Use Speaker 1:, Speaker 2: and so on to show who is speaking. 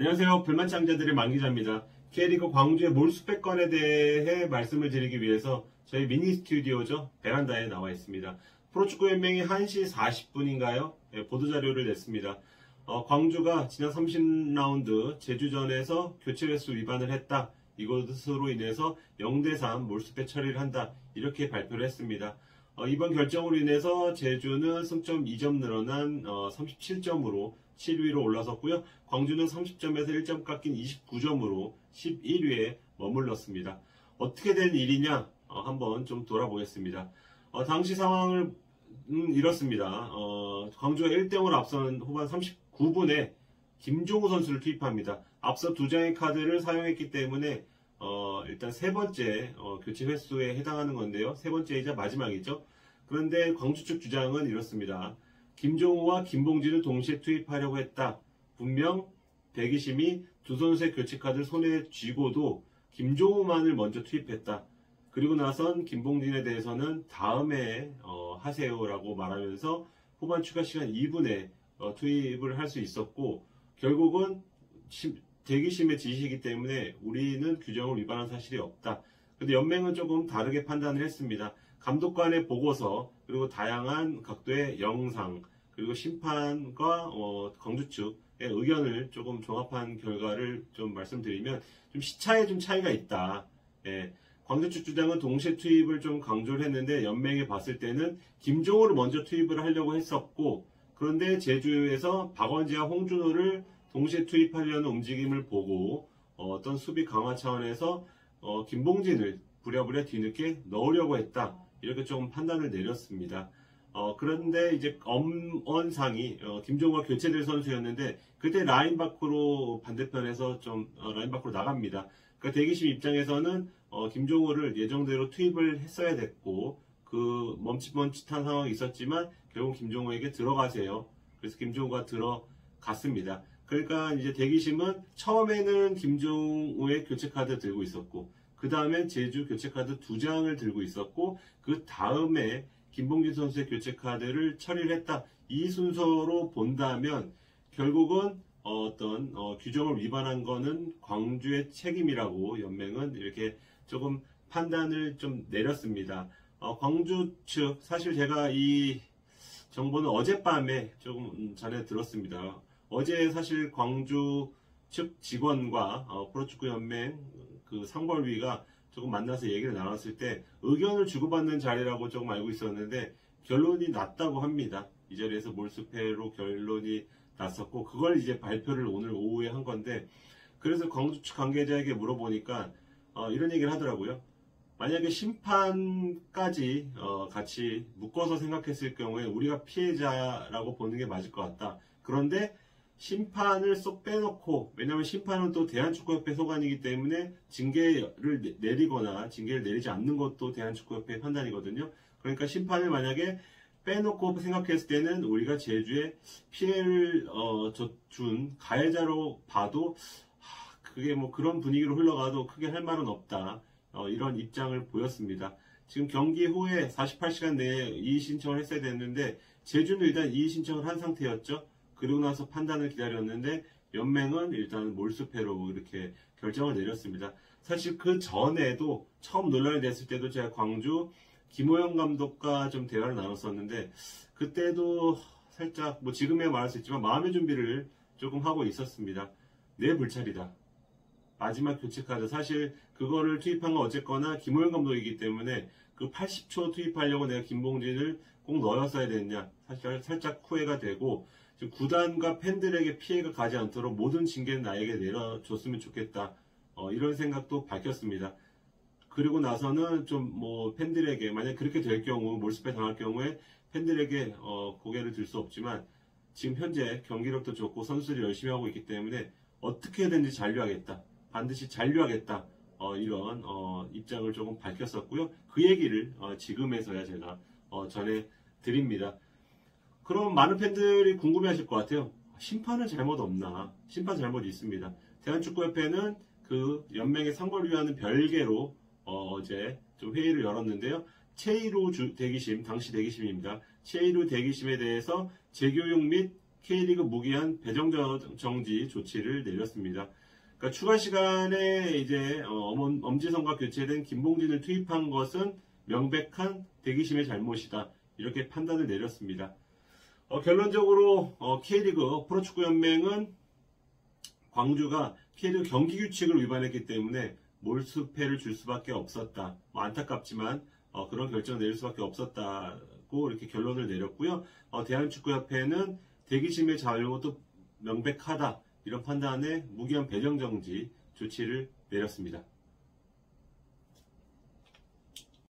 Speaker 1: 안녕하세요. 불만장자들의 만기자입니다. K리그 광주의 몰수백 건에 대해 말씀을 드리기 위해서 저희 미니 스튜디오죠. 베란다에 나와 있습니다. 프로축구연맹이 1시 40분인가요? 보도자료를 냈습니다. 광주가 지난 30라운드 제주전에서 교체 횟수 위반을 했다. 이것으로 인해서 0대3 몰수백 처리를 한다. 이렇게 발표를 했습니다. 이번 결정으로 인해서 제주는 승점 2점 늘어난 37점으로 7위로 올라섰고요. 광주는 30점에서 1점 깎인 29점으로 11위에 머물렀습니다. 어떻게 된 일이냐? 한번 좀 돌아보겠습니다. 당시 상황을 이렇습니다. 광주가 1대0으로 앞서는 후반 39분에 김종우 선수를 투입합니다. 앞서 2장의 카드를 사용했기 때문에 일단 세 번째 교체 횟수에 해당하는 건데요. 세 번째이자 마지막이죠. 그런데 광주 측 주장은 이렇습니다. 김종우와 김봉진을 동시에 투입하려고 했다. 분명 대기심이 두 선수의 교체 카드를 손에 쥐고도 김종우만을 먼저 투입했다. 그리고 나선 김봉진에 대해서는 다음에 하세요라고 말하면서 후반 추가 시간 2분에 투입을 할 수 있었고, 결국은 대기심의 지시이기 때문에 우리는 규정을 위반한 사실이 없다. 근데 연맹은 조금 다르게 판단을 했습니다. 감독관의 보고서, 그리고 다양한 각도의 영상, 그리고 심판과 광주 측의 의견을 조금 종합한 결과를 좀 말씀드리면 좀 시차에 좀 차이가 있다. 광주 측 주장은 동시에 투입을 좀 강조를 했는데 연맹이 봤을 때는 김종호를 먼저 투입을 하려고 했었고, 그런데 제주에서 박원지와 홍준호를 동시에 투입하려는 움직임을 보고 어떤 수비 강화 차원에서 김봉진을 부랴부랴 뒤늦게 넣으려고 했다. 이렇게 조금 판단을 내렸습니다. 그런데 이제 엄언상이 김종우가 교체될 선수였는데 그때 라인 밖으로 반대편에서 좀 라인 밖으로 나갑니다. 그러니까 대기심 입장에서는 김종우를 예정대로 투입을 했어야 됐고, 그 멈칫멈칫한 상황이 있었지만 결국 김종우에게 들어가세요. 그래서 김종우가 들어갔습니다. 그러니까 이제 대기심은 처음에는 김종우의 교체 카드 들고 있었고, 그 다음엔 제주 교체 카드 2장을 들고 있었고, 그 다음에 김봉진 선수의 교체 카드를 처리를 했다. 이 순서로 본다면 결국은 어떤 규정을 위반한 거는 광주의 책임이라고 연맹은 이렇게 조금 판단을 좀 내렸습니다. 광주 측, 사실 제가 이 정보는 어젯밤에 조금 전에 들었습니다. 어제 사실 광주 측 직원과 프로축구연맹 그 상벌위가 조금 만나서 얘기를 나눴을 때 의견을 주고받는 자리라고 조금 알고 있었는데 결론이 났다고 합니다. 이 자리에서 몰수패로 결론이 났었고, 그걸 이제 발표를 오늘 오후에 한 건데, 그래서 광주 측 관계자에게 물어보니까 이런 얘기를 하더라고요. 만약에 심판까지 같이 묶어서 생각했을 경우에 우리가 피해자라고 보는 게 맞을 것 같다. 그런데 심판을 쏙 빼놓고, 왜냐하면 심판은 또 대한축구협회 소관이기 때문에 징계를 내리거나 징계를 내리지 않는 것도 대한축구협회의 판단이거든요. 그러니까 심판을 만약에 빼놓고 생각했을 때는 우리가 제주에 피해를 준 가해자로 봐도 그게 뭐 그런 분위기로 흘러가도 크게 할 말은 없다. 이런 입장을 보였습니다. 지금 경기 후에 48시간 내에 이의 신청을 했어야 됐는데 제주는 일단 이의 신청을 한 상태였죠. 그리고 나서 판단을 기다렸는데 연맹은 일단 몰수패로 이렇게 결정을 내렸습니다. 사실 그 전에도 처음 논란이 됐을 때도 제가 광주 김호영 감독과 좀 대화를 나눴었는데 그때도 살짝 뭐 지금에 말할 수 있지만 마음의 준비를 조금 하고 있었습니다. 내 불찰이다. 마지막 교체 카드, 사실 그거를 투입한 건 어쨌거나 김호영 감독이기 때문에 그 80초 투입하려고 내가 김봉진을 꼭 넣었어야 됐냐, 사실 살짝 후회가 되고, 구단과 팬들에게 피해가 가지 않도록 모든 징계는 나에게 내려줬으면 좋겠다. 이런 생각도 밝혔습니다. 그리고 나서는 좀 뭐 팬들에게 만약 그렇게 될 경우, 몰수패 당할 경우에 팬들에게 고개를 들 수 없지만 지금 현재 경기력도 좋고 선수들이 열심히 하고 있기 때문에 어떻게든지 잔류하겠다. 반드시 잔류하겠다. 이런 입장을 조금 밝혔었고요. 그 얘기를 지금에서야 제가 전해드립니다. 그럼 많은 팬들이 궁금해하실 것 같아요. 심판은 잘못 없나? 심판 잘못 있습니다. 대한축구협회는 그 연맹의 상벌위와는 별개로 어제 좀 회의를 열었는데요. 최일우 대기심, 당시 대기심입니다. 최일우 대기심에 대해서 재교육 및 K리그 무기한 배정정지 조치를 내렸습니다. 그러니까 추가 시간에 이제 엄지성과 교체된 김봉진을 투입한 것은 명백한 대기심의 잘못이다. 이렇게 판단을 내렸습니다. 결론적으로 K리그 프로축구연맹은 광주가 K리그 경기규칙을 위반했기 때문에 몰수패를 줄 수밖에 없었다. 안타깝지만 그런 결정을 내릴 수밖에 없었다고 이렇게 결론을 내렸고요. 대한축구협회는 대기심의 잘못도 명백하다. 이런 판단에 무기한 배정정지 조치를 내렸습니다.